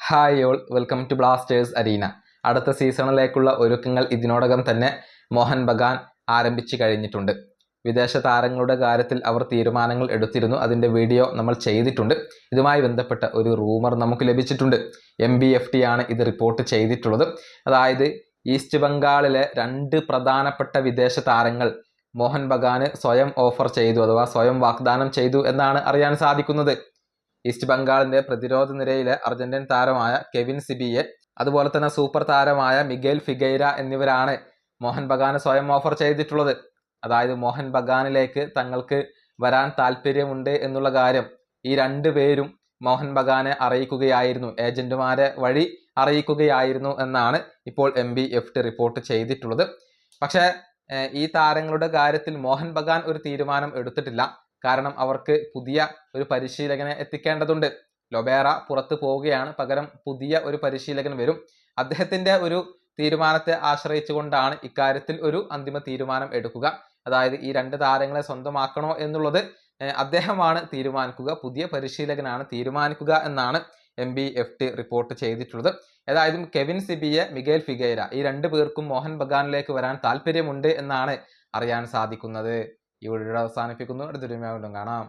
Hi all, welcome to Blasters arena. അടുത്ത സീസണിലേക്കുള്ള ഒരുക്കങ്ങൾ ഇതിനോടകം തന്നെ മോഹൻ ബഗാൻ ആരംഭിച്ചു കഴിഞ്ഞിട്ടുണ്ട്. വിദേശ താരങ്ങളുടെ കാര്യത്തിൽ അവർ തീരുമാനങ്ങൾ എടുത്തിരുന്നു. അതിൻ്റെ വീഡിയോ നമ്മൾ ചെയ്തിട്ടുണ്ട്. ഇതുമായി ബന്ധപ്പെട്ട ഒരു റൂമർ നമുക്ക് ലഭിച്ചിട്ടുണ്ട്. MBFT ആണ് ഇത് റിപ്പോർട്ട് ചെയ്തിട്ടുള്ളത്. അതായത് ഈസ്റ്റ് ബംഗാളിലെ 2 പ്രധാനപ്പെട്ട വിദേശ താരങ്ങൾ മോഹൻ ബഗാന് സ്വയം ഓഫർ ചെയ്തു, അഥവാ സ്വയം വാഗ്ദാനം ചെയ്തു എന്നാണ് അറിയാൻ സാധിക്കുന്നത്. ഈസ്റ്റ് ബംഗാളിന്റെ പ്രതിരോധ നിരയിലെ അർജന്റീൻ താരമായ കെവിൻ സിബിയെ, അതുപോലെ തന്നെ സൂപ്പർ താരമായ മിഗേൽ ഫിഗൈര എന്നിവരാണ് മോഹൻ ബഗാന് സ്വയം ഓഫർ ചെയ്തിട്ടുള്ളത്. അതായത് മോഹൻ ബഗാനിലേക്ക് തങ്ങൾക്ക് വരാൻ താല്പര്യമുണ്ട് എന്നുള്ള കാര്യം ഈ 2 പേരും മോഹൻ ബഗാനെ അറിയിക്കുകയായിരുന്നു, ഏജന്റുമാരെ വഴി അറിയിക്കുകയായിരുന്നു എന്നാണ് ഇപ്പോൾ MBFT റിപ്പോർട്ട് ചെയ്തിട്ടുള്ളത്. പക്ഷേ ഈ താരങ്ങളുടെ കാര്യത്തിൽ മോഹൻ ബഗാൻ ഒരു തീരുമാനം എടുത്തിട്ടില്ല. കാരണം അവർക്ക് പുതിയ ഒരു പരിശീലകനെ എത്തിക്കേണ്ടതുണ്ട്. ലൊബേറ പുറത്തു പോവുകയാണ്, പകരം പുതിയ ഒരു പരിശീലകൻ വരും. അദ്ദേഹത്തിന്റെ ഒരു തീരുമാനത്തെ ആശ്രയിച്ചുകൊണ്ടാണ് ഇക്കാര്യത്തിൽ ഒരു അന്തിമ തീരുമാനം എടുക്കുക. അതായത് ഈ 2 താരങ്ങളെ സ്വന്തമാക്കണോ എന്നുള്ളത് അദ്ദേഹമാണ് തീരുമാനിക്കുക, പുതിയ പരിശീലകനാണ് തീരുമാനിക്കുക എന്നാണ് MBFT റിപ്പോർട്ട് ചെയ്തിട്ടുള്ളത്. ഏതായാലും കെവിൻ സിബിയെ, മിഗേൽ ഫിഗൈര ഈ 2 പേർക്കും മോഹൻ ബഗാനിലേക്ക് വരാൻ താല്പര്യമുണ്ട് എന്നാണ് അറിയാൻ സാധിക്കുന്നത്. ഈ വീഡിയോ അവസാനിപ്പിക്കുന്നു. അടുത്തൊരു വീഡിയോയിൽ കാണാം.